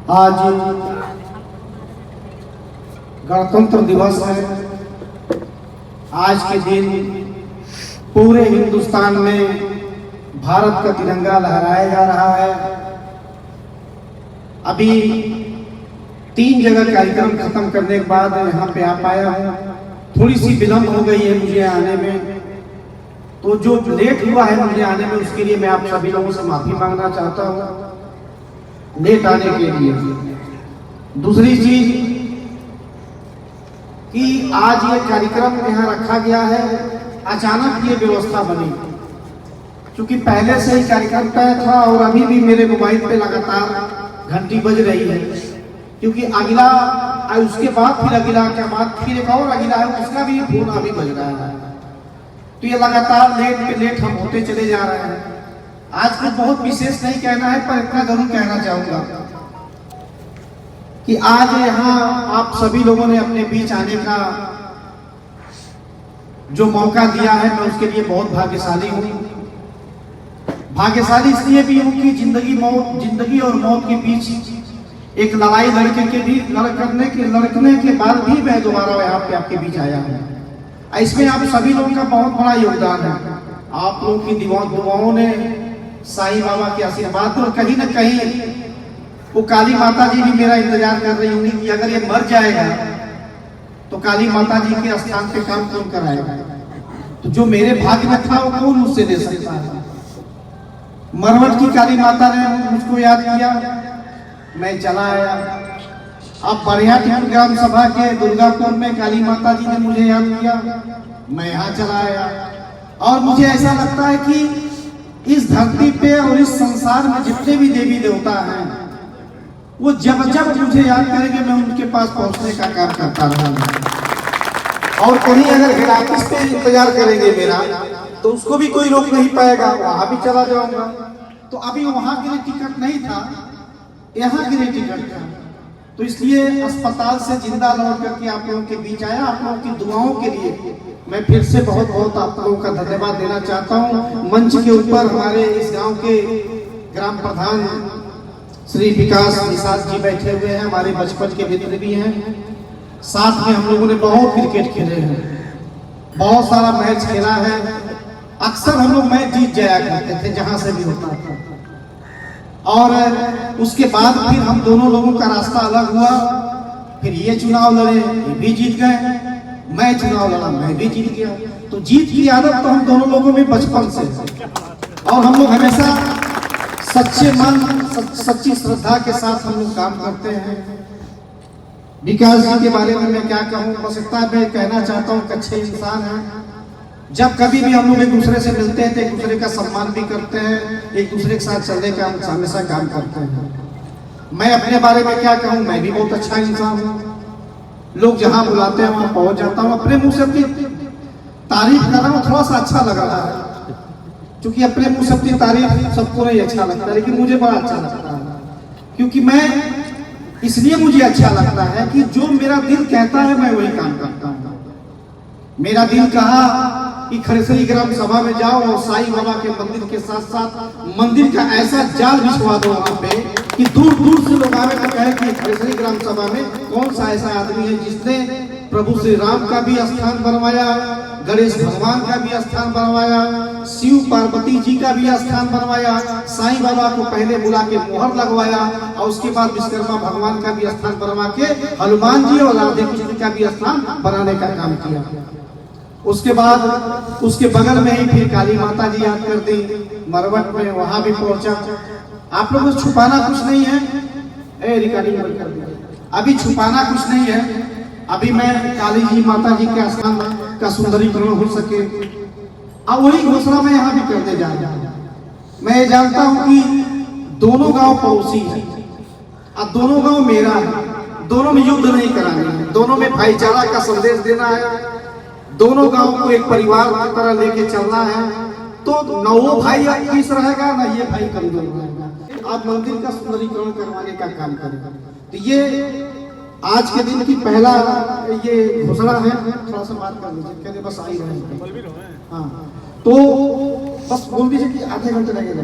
आज गणतंत्र दिवस है। आज के दिन पूरे हिंदुस्तान में भारत का तिरंगा लहराया जा रहा है। अभी 3 जगह कार्यक्रम खत्म करने के बाद यहाँ पे आ पाया हूँ। थोड़ी सी विलम्ब हो गई है मुझे आने में, तो जो लेट हुआ है मुझे आने में उसके लिए मैं आप सभी लोगों से माफी मांगना चाहता हूँ लेट आने के लिए। दूसरी चीज कि आज ये कार्यक्रम यहाँ रखा गया है, अचानक ये व्यवस्था बनी, क्योंकि पहले से ही कार्यक्रम तय था और अभी भी मेरे मोबाइल पे लगातार घंटी बज रही है, क्योंकि अगला उसके बाद फिर अगला के बाद फिर एक और अगला है, उसका भी फोन अभी बज रहा है। तो ये लगातार लेट पे लेट हम होते चले जा रहे हैं। आज कुछ बहुत विशेष नहीं कहना है, पर इतना जरूर कहना चाहूंगा कि आज यहाँ आप सभी लोगों ने अपने बीच आने का जो मौका दिया है, मैं उसके लिए बहुत भाग्यशाली हूँ। भाग्यशाली इसलिए भी हूँ कि जिंदगी और मौत के बीच एक लड़ाई लड़कने के बाद भी मैं दोबारा यहाँ पे आपके बीच आया हूँ। इसमें आप सभी लोगों का बहुत बड़ा योगदान है। आप लोगों की दुआओं ने, साईं बाबा के आशीर्वाद, और कहीं ना कहीं वो काली माता जी भी मेरा इंतजार कर रही होंगी कि अगर ये मर जाएगा तो काली माता जी के स्थान पे काम कौन कराएगा। तो जो मेरे भाग्य में था वो कौन मुझसे ले सकता है। मरवट की काली माता ने मुझको याद किया, मैं चला आया। अब बढ़िया ग्राम सभा के दुर्गापुर में काली माता जी ने मुझे याद किया, मैं यहाँ चला आया। और मुझे ऐसा लगता है कि इस धरती पे और इस संसार में जितने भी देवी देवता हैं, वो जब जब मुझे याद करेंगे मैं उनके पास पहुंचने का काम करता रहूंगा। और कहीं अगर हिराकिस पे इंतजार करेंगे मेरा, तो उसको भी कोई रोक नहीं पाएगा, वहां भी चला जाऊंगा। तो अभी वहां के लिए टिकट नहीं था, यहाँ के लिए टिकट था, तो इसलिए अस्पताल से जिंदा लौट करके आप लोगों के बीच आया। आप लोगों की दुआओं के लिए मैं फिर से बहुत बहुत आप लोगों का धन्यवाद देना चाहता हूँ। मंच के ऊपर हमारे इस गांव के ग्राम प्रधान श्री विकास निषाद जी बैठे हुए हैं, हमारे बचपन के मित्र भी हैं। साथ में हम लोगों ने बहुत क्रिकेट खेले हैं, बहुत सारा मैच खेला है। अक्सर हम लोग मैच जीत जाया करते थे जहां से भी होता था। और उसके बाद फिर हम दोनों लोगों का रास्ता अलग हुआ। फिर ये चुनाव लड़े, ये भी जीत गए, मैं चुनाव लड़ा, मैं भी जीत गया। तो जीत की आदत तो हम दोनों लोगों में बचपन से, और हम लोग हमेशा सच्चे मन सच्ची श्रद्धा के साथ हम लोग काम करते हैं। विकास जी के बारे में मैं क्या कहूँ, बस इतना मैं कहना चाहता हूँ कि अच्छे इंसान हैं। जब कभी भी हम लोग एक दूसरे से मिलते हैं तो एक दूसरे का सम्मान भी करते हैं, एक दूसरे के साथ चलने का हमेशा काम करते हैं। मैं अपने बारे में क्या कहूँ, मैं भी बहुत अच्छा इंसान हूँ। लोग जहाँ बुलाते हैं वहां पहुंच जाता हूँ। अपने मुंह से अपनी तारीफ कर रहा हूँ, थोड़ा सा अच्छा लग रहा है, क्योंकि अपने मुंह से अपनी तारीफ सबको नहीं अच्छा लगता, लेकिन मुझे बड़ा अच्छा लगता है। क्योंकि मैं इसलिए मुझे अच्छा लगता है कि जो मेरा दिल कहता है मैं वही काम करता हूँ। मेरा दिल कहा कि खरसरी ग्राम सभा में जाओ और साईं बाबा के मंदिर के साथ साथ मंदिर का ऐसा जाल बिछवा दो वहां पे कि दूर दूर से लोग आवे तो कहे कि खरसरी ग्राम सभा में कौन सा ऐसा आदमी है जिसने प्रभु श्री राम का भी स्थान बनवाया, गणेश भगवान का भी स्थान बनवाया, शिव पार्वती जी का भी स्थान बनवाया, साईं बाबा को पहले बुला के मोहर लगवाया, और उसके बाद विश्वकर्मा भगवान का भी स्थान बनवा के हनुमान जी और राधे कृष्ण का भी स्थान बनाने का काम किया। उसके बाद उसके बगल में ही फिर काली माता जी याद कर दी, मरवट में वहां भी पहुंचा। आप लोगों को छुपाना कुछ नहीं है, रिकॉर्डिंग बंद कर दिया। अभी छुपाना कुछ नहीं है, अभी मैं काली जी माता जी के स्थान का सुंदरीकरण हो सके, अब वही घोषणा मैं यहाँ भी करने जा रहा हूँ। मैं ये जानता हूँ कि दोनों गांव पड़ोसी है, अब दोनों गांव मेरा है, दोनों में युद्ध नहीं कराना है, दोनों में भाईचारा का संदेश देना है, दोनों गांव को एक परिवार की तरह लेके चलना है। तो न वो भाई अब पीस रहेगा, ना ये भाई कमजोर रहेगा। आप मंदिर का सुंदरीकरण करवाने का काम करेगा। तो ये आज के दिन की पहला ये घोषणा है। थोड़ा सा बात कर लीजिए, कहते बस आई रहे। हाँ, तो बस बोल दीजिए कि आधे घंटे लगेगा।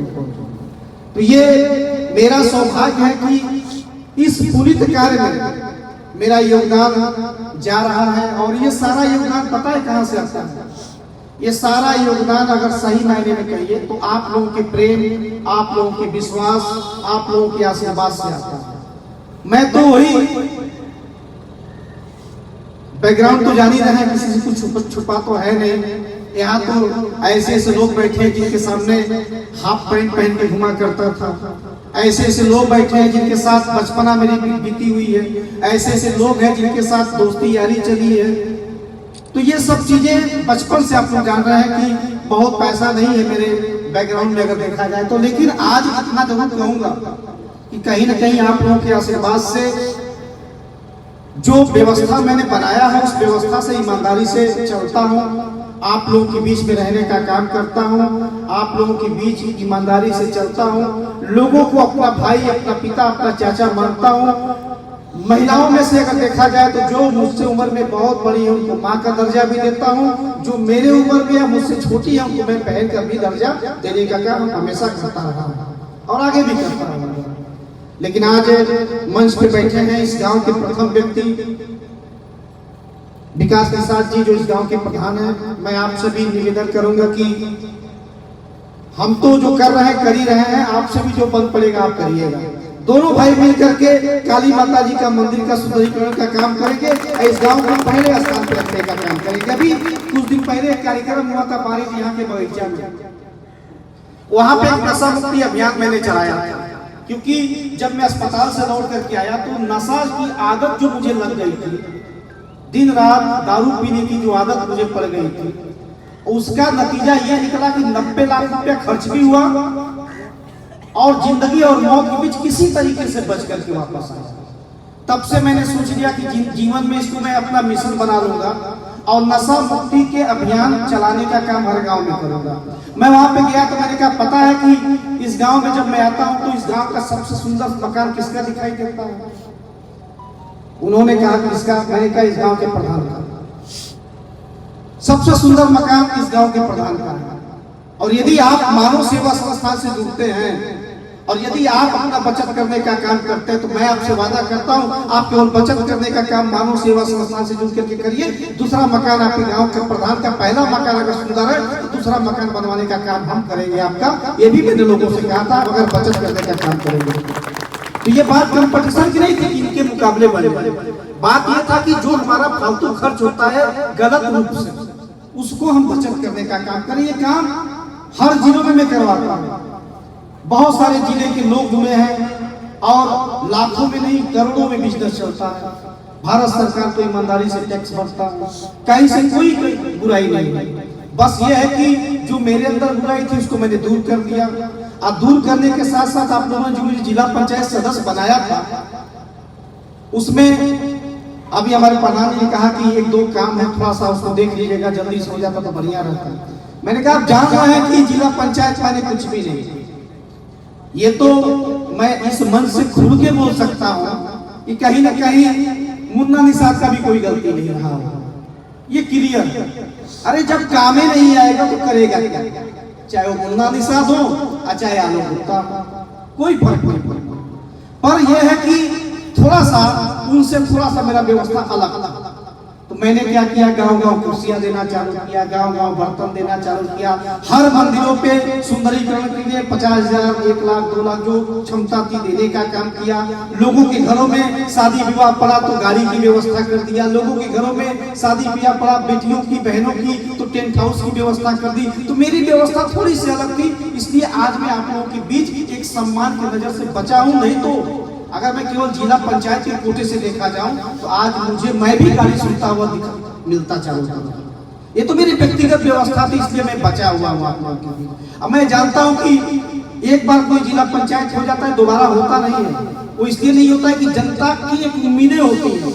तो ये मेरा सौभाग्य है कि इस पुनीत कार्य में मेरा योगदान जा रहा है। और ये सारा योगदान पता है कहां से आता है? ये सारा योगदान अगर सही मायने में कहिए तो आप लोगों के प्रेम, आप लोगों के विश्वास, आप लोगों के आशीर्वाद से आता है। मैं तो वही बैकग्राउंड तो जान ही रहे हैं, किसी से कुछ छुपा तो है नहीं। यहाँ तो ऐसे ऐसे लोग बैठे हैं जिनके सामने हाफ पैंट पहन के घुमा करता था, ऐसे ऐसे लोग बैठे हैं जिनके साथ बचपना मेरी बीती हुई है, ऐसे ऐसे लोग हैं जिनके साथ दोस्ती यारी चली है। तो ये सब चीजें बचपन से आप लोग जान रहे हैं कि बहुत पैसा नहीं है मेरे बैकग्राउंड में अगर देखा जाए तो, लेकिन आज इतना जरूर कहूंगा कि कहीं ना कहीं आप लोगों के आशीर्वाद से जो व्यवस्था मैंने बनाया है उस व्यवस्था से ईमानदारी से चलता हूँ, आप लोगों के बीच में रहने का काम करता हूँ, आप लोगों के बीच ईमानदारी से चलता हूँ, लोगों को अपना भाई, अपना पिता, अपना चाचा मानता हूँ। महिलाओं में से अगर देखा जाए तो जो मुझसे उम्र में बहुत बड़ी है उनको माँ का दर्जा भी देता हूँ, जो मेरे उम्र में या मुझसे छोटी है उनको मैं बहन का भी दर्जा देने का काम हमेशा करता रहा हूँ और आगे भी करता रहूंगा। लेकिन आज मंच पे बैठे हैं इस गांव के प्रथम व्यक्ति विकास प्रसाद जी, जो इस गांव के प्रधान हैं। मैं आप सभी निवेदन करूंगा कि हम तो जो कर रहे हैं कर ही रहे हैं, आपसे भी जो बन पड़ेगा आप करिएगा। दोनों भाई मिलकर के काली माता जी का मंदिर का सुंदरीकरण का काम करेंगे, इस गांव को पहले स्थान पर रखने का काम करेंगे। अभी कुछ दिन पहले एक कार्यक्रम हुआ था बारिश यहाँ के बगीचा में, वहां पे एक नशा मुक्ति अभियान मैंने चलाया था, क्योंकि जब मैं अस्पताल से लौट करके आया तो नशा की आदत जो मुझे लग गई थी, दिन रात दारू पीने की जो आदत मुझे पड़ गई थी, उसका नतीजा यह निकला कि 90 लाख रुपया खर्च भी हुआ और जिंदगी और मौत के बीच किसी तरीके से बच करके वापस आया। तब से मैंने सोच लिया कि जीवन में इसको मैं अपना मिशन बना लूंगा और नशा मुक्ति के अभियान चलाने का काम हर गांव में करूंगा। मैं वहां पे गया तो मैंने कहा पता है कि इस गांव में जब मैं आता हूं तो इस गांव का सबसे सुंदर मकान किसका दिखाई देता है? उन्होंने कहा कि इसका। मैंने कहा इस गांव के प्रधान का। सबसे सुंदर मकान इस गांव के प्रधान का है। और यदि आप मानव सेवा संस्था से जुड़ते हैं और यदि आप अपना बचत करने का काम करते हैं तो मैं आपसे वादा करता हूं आप केवल बचत करने का काम मानव सेवा संस्था से जुड़ करके करिए। दूसरा मकान आपके गांव के प्रधान का पहला मकान अगर सुंदर है तो दूसरा मकान बनवाने का काम हम करेंगे आपका। ये भी मैंने लोगों से कहा था अगर बचत करने का काम करेंगे तो। ये बात कंपटीशन की नहीं थी इनके मुकाबले बने, बात यह था कि जो हमारा फालतू खर्च होता है गलत रूप से उसको हम बचत करने का काम करें। ये काम हर जिलों में मैं करवाता हूँ। बहुत सारे जिले के लोग जुड़े हैं और लाखों में नहीं करोड़ों में बिजनेस चलता है। भारत सरकार तो ईमानदारी से टैक्स भरता है, कहीं से कोई बुराई नहीं है। बस ये है कि जो मेरे अंदर बुराई थी उसको मैंने दूर कर दिया। और दूर करने के साथ साथ आप लोगों ने जो मुझे जिला पंचायत सदस्य बनाया था उसमें अभी हमारे प्रधान ने कहा कि एक दो काम है थोड़ा सा उसको देख लीजिएगा, जल्दी से हो जाता तो बढ़िया रहता। मैंने कहा आप जान रहे हैं कि जिला पंचायत मैंने कुछ भी नहीं, ये तो मैं इस मन से खुल के बोल सकता हूँ कि कहीं ना कहीं मुन्ना निषाद का भी कोई गलती नहीं रहा, ये क्लियर। अरे जब कामे नहीं आएगा तो करेगा क्या? चाहे वो मुन्ना निषाद हो और चाहे आलोक गुप्ता, कोई फर्क नहीं पड़ता। पर यह है कि थोड़ा सा उनसे थोड़ा सा मेरा व्यवस्था अलग था। तो मैंने क्या किया, गांव गांव कुर्सियां देना चालू किया, गांव गांव बर्तन देना चालू किया। हर मंदिरों पे सुंदरीकरण के लिए 50,000, 1 लाख, 2 लाख जो क्षमता थी देने का काम किया। लोगों के घरों में शादी विवाह पड़ा तो गाड़ी की व्यवस्था कर दिया। लोगों के घरों में शादी विवाह पड़ा बेटियों की, बहनों की, तो टेंट हाउस की व्यवस्था कर दी। तो मेरी व्यवस्था थोड़ी सी अलग थी, इसलिए आज मैं आप लोगों के बीच एक सम्मान की नजर से बचा हूं। नहीं तो अगर मैं केवल जिला पंचायत के कोटे से देखा जाऊं तो आज मुझे मैं भी गाली सुनता हुआ मिलता चालू था। ये तो मेरी व्यक्तिगत व्यवस्था थी, इसलिए मैं बचा हुआ हूं आप लोगों के बीच। अब मैं जानता हूं कि एक बार कोई जिला पंचायत हो जाता है दोबारा होता नहीं है। वो इसलिए नहीं होता है कि जनता की एक उम्मीदें होती हैं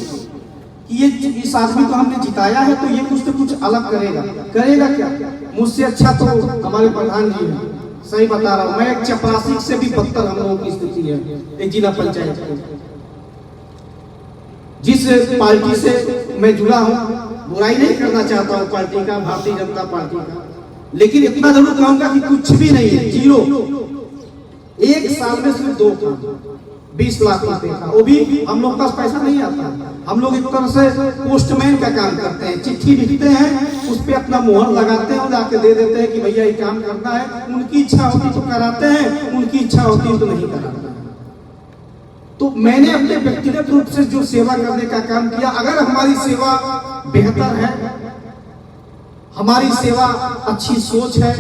कि ये इस आदमी को हमने जिताया है तो ये कुछ तो कुछ अलग करेगा। करेगा क्या? मुझसे अच्छा तो हमारे प्रधान जी हैं, सही बता रहा हूं मैं। एक चपरासी से भी बदतर हम लोगों की स्थिति है एक जिला पंचायत में। जिस पार्टी से मैं जुड़ा हूं, बुराई नहीं करना चाहता हूं पार्टी का, भारतीय जनता पार्टी का, लेकिन इतना जरूर कहूंगा कि कुछ भी नहीं है, जीरो। एक साल में सिर्फ 2 काम, 20 लाख रुपए का, वो भी हम लोग पास पैसा नहीं आता। हम लोग एक तरह से पोस्टमैन का काम करते हैं, चिट्ठी लिखते हैं, उस पे अपना मोहर लगाते हैं और जाके दे देते हैं कि भैया ये काम करना है। उनकी इच्छा होती तो कराते हैं, उनकी इच्छा होती तो नहीं कराते। तो मैंने अपने व्यक्तिगत रूप से जो सेवा करने का काम किया, अगर हमारी सेवा बेहतर है, हमारी सेवा अच्छी सोच है,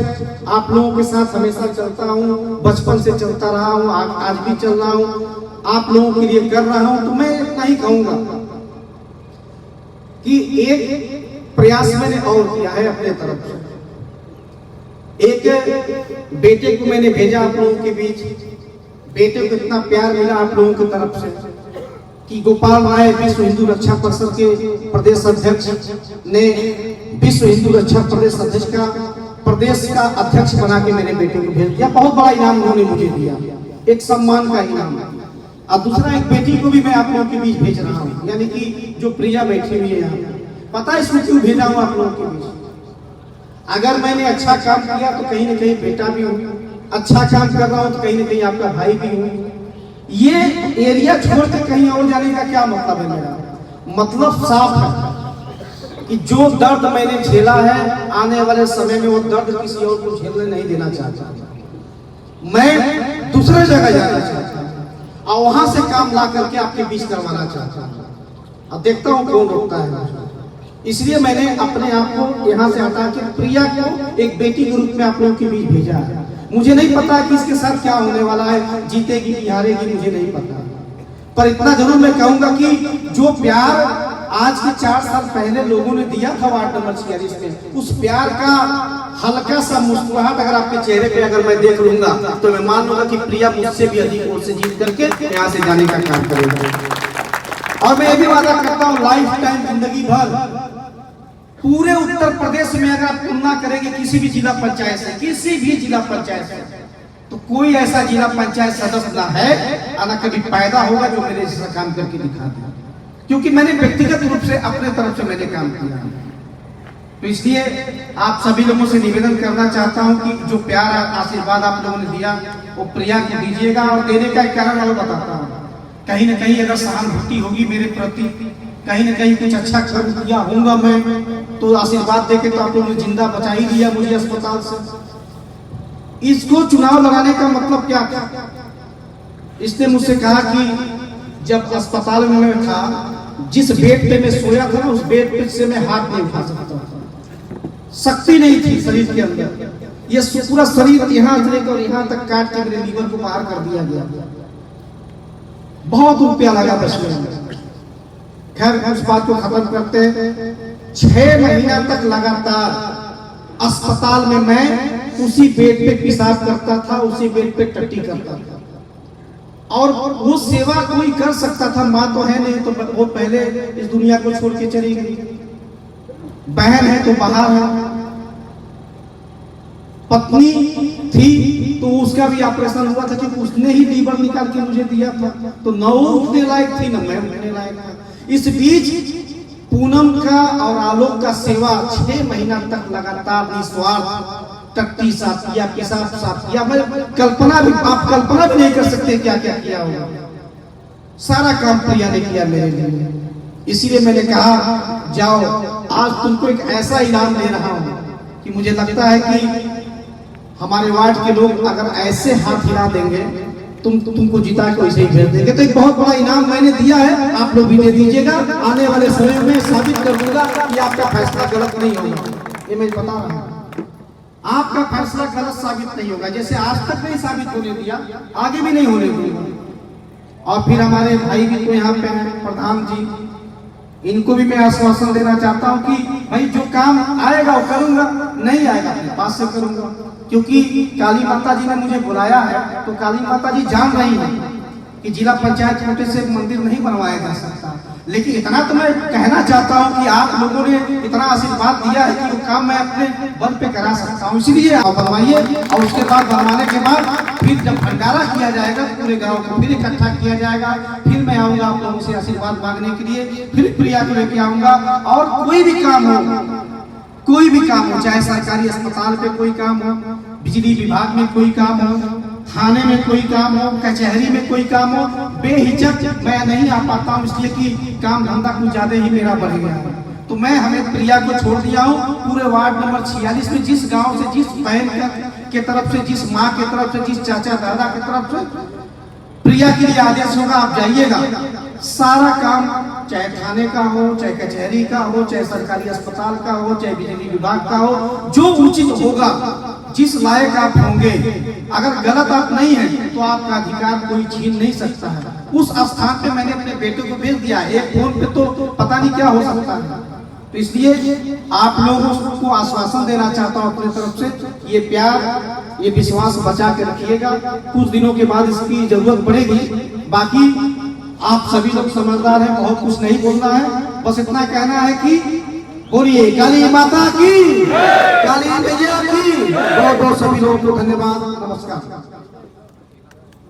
आप लोगों के साथ हमेशा चलता हूँ, बचपन से चलता रहा हूँ, आज भी चल रहा हूँ, आप लोगों के लिए कर रहा हूँ, तो मैं इतना ही कहूंगा कि एक प्रयास मैंने और किया है अपने तरफ से। एक बेटे को मैंने भेजा आप लोगों के बीच। बेटे को इतना प्यार मिला आप लोगों की तरफ से कि गोपाल राय विश्व हिंदू रक्षा परिषद के प्रदेश अध्यक्ष ने विश्व हिंदू रक्षा प्रदेश अध्यक्ष का प्रदेश का अध्यक्ष बना के मेरे बेटे को भेज दिया। बहुत बड़ा इनाम उन्होंने मुझे दिया, एक सम्मान का इनाम। और दूसरा एक बेटी को भी मैं आप लोगों के बीच भेज रहा हूँ, यानी कि जो प्रिया बैठी हुई है यहाँ। पता है इसमें क्यों भेजा हूँ आप लोगों के बीच? अगर मैंने अच्छा काम किया तो कहीं ना कहीं बेटा भी हूँ, अच्छा काम कर रहा हूँ तो कहीं ना कहीं आपका भाई भी हूँ। ये एरिया छोड़ के कहीं और जाने का क्या मतलब है? मेरा मतलब साफ है कि जो दर्द मैंने झेला है, आने वाले समय में वो दर्द किसी और को झेलने नहीं देना चाहता। मैं दूसरे जगह जाना चाहता हूँ और वहां से काम ला करके आपके बीच करवाना चाहता हूँ। अब देखता हूँ कौन रोकता है। इसलिए मैंने अपने आप को यहाँ से हटा के प्रिया को एक बेटी के रूप में आप लोगों के बीच भेजा है। मुझे नहीं पता कि इसके साथ क्या होने वाला है, जीतेगी कि हारेगी मुझे नहीं पता, पर इतना जरूर मैं कहूंगा कि जो प्यार आज के 4 साल पहले लोगों ने दिया था वार्ड नंबर 46 में, उस प्यार का हल्का सा मुस्कुराहट अगर आपके चेहरे पे अगर मैं देख लूंगा तो मैं मान लूंगा कि प्रिया मुझसे भी अधिक वोट से जीत करके यहाँ से जाने का काम करेगा। और मैं ये भी वादा करता हूँ, लाइफ टाइम जिंदगी भर पूरे उत्तर प्रदेश में अगर आप तुलना करेंगे किसी भी जिला पंचायत से, किसी भी जिला पंचायत से, तो कोई ऐसा जिला पंचायत सदस्य ना है ना कभी पैदा होगा जो मेरे जैसा काम करके दिखा दे, क्योंकि मैंने व्यक्तिगत रूप से अपने तरफ से मैंने काम किया। तो इसलिए आप सभी लोगों से निवेदन करना चाहता हूं कि जो प्यार आशीर्वाद आप लोगों ने दिया वो प्रिया को दीजिएगा। और देने का कारण और बताता हूँ, कहीं ना कहीं अगर सहानुभूति होगी मेरे प्रति, कहीं ना कहीं कुछ अच्छा कर दिया होगा मैं, तो आशीर्वाद देके तो आप लोगों ने जिंदा बचा ही दिया मुझे अस्पताल से। इसको चुनाव लड़ाने का मतलब क्या था? इसने मुझसे कहा कि जब अस्पताल में मैं था, जिस बेड पे मैं सोया था ना, उस बेड पे से मैं हाथ नहीं उठा सकता था, शक्ति नहीं थी शरीर के अंदर। ये पूरा शरीर यहाँ से लेकर यहाँ तक काट के मेरे लीवर को बाहर कर दिया गया। बहुत रुपया लगा बचने में। खैर उस बात को खत्म करते हैं। 6 महीना तक लगातार अस्पताल में मैं उसी बेड पे पेशाब करता था, उसी बेड पे टट्टी करता था। और वो सेवा कोई कर सकता था, माँ तो है नहीं, तो वो पहले इस दुनिया को छोड़ के चली गई। बहन है तो बाहर है, पत्नी थी तो उसका भी ऑपरेशन हुआ था क्योंकि उसने ही लीवर निकाल के मुझे दिया था, तो न वो उठने लायक थी न मैं उठने लायक था। इस बीच पूनम का और आलोक का सेवा 6 महीना तक लगातार निस्वार्थ टट्टी साफ किया, पेशाब साफ किया। मैं कल्पना भी, आप कल्पना भी नहीं कर सकते क्या क्या किया होगा। सारा काम प्रिया ने किया मेरे लिए। इसीलिए मैंने कहा जाओ, आज तुमको एक ऐसा इनाम दे रहा हूं कि मुझे लगता है कि हमारे वार्ड के लोग अगर ऐसे हाथ हिला देंगे, तुमको जिता के वैसे ही भेज देंगे। तो एक बहुत बड़ा इनाम मैंने दिया है, आप लोग भी दे दीजिएगा। आने वाले समय में साबित कर दूंगा कि आपका फैसला गलत नहीं होगा। ये मैं बता रहा हूँ, आपका फैसला गलत साबित नहीं होगा। जैसे आज तक नहीं साबित होने दिया, आगे भी नहीं होने दूंगा। और फिर हमारे भाई भी तो यहाँ पे हैं, प्रधान जी, इनको भी मैं आश्वासन देना चाहता हूँ कि भाई जो काम आएगा वो करूंगा, नहीं आएगा अपने पास से करूंगा। क्योंकि काली माता जी ने मुझे बुलाया है, तो काली माता जी जान रही है कि जिला पंचायत कोटे से मंदिर नहीं बनवाया जा सकता। लेकिन इतना तो मैं कहना चाहता हूं कि आप लोगों ने इतना आशीर्वाद दिया है कि वो काम मैं अपने बल पे करा सकता हूं। इसलिए आप बनवाइए, और उसके बाद बनवाने के बाद फिर जब भंडारा किया जाएगा पूरे गांव को फिर इकट्ठा किया जाएगा, फिर मैं आऊंगा आप लोगों से आशीर्वाद मांगने के लिए, फिर प्रिया को लेके आऊंगा। और कोई भी काम हो, कोई भी काम हो, चाहे सरकारी अस्पताल पे कोई काम हो, बिजली विभाग में कोई काम हो, थाने में कोई काम हो, कचहरी में कोई काम हो, बेहिचक मैं नहीं आ पाता हूँ, इसलिए कि काम धंधा कुछ ज्यादा ही मेरा बढ़ गया है। तो मैं हमें प्रिया को छोड़ दिया हूँ। पूरे वार्ड नंबर 46 में जिस गांव से, जिस बहन के तरफ से, जिस माँ के तरफ से, जिस चाचा दादा के तरफ से प्रिया के लिए आदेश होगा, आप जाइएगा। सारा काम चाहे थाने का हो, चाहे कचहरी का हो, चाहे सरकारी अस्पताल का हो, चाहे बिजली विभाग का हो, जो उचित होगा, जिस लायक आप होंगे, अगर गलत आप नहीं है तो आपका अधिकार कोई छीन नहीं सकता है। उस स्थान पे मैंने अपने बेटे को भेज दिया। एक फोन पे तो पता नहीं क्या हो सकता है। तो इसलिए आप लोगों को आश्वासन देना चाहता हूँ अपनी तरफ से, ये प्यार, ये विश्वास बचा के रखिएगा। कुछ दिनों के बाद इसकी जरूरत पड़ेगी। बाकी आप सभी लोग समझदार हैं, बहुत कुछ नहीं बोलना है, बस इतना कहना है कि बोलिए काली माता की, काली मैया की। बहुत बहुत सभी लोगों को धन्यवाद, नमस्कार।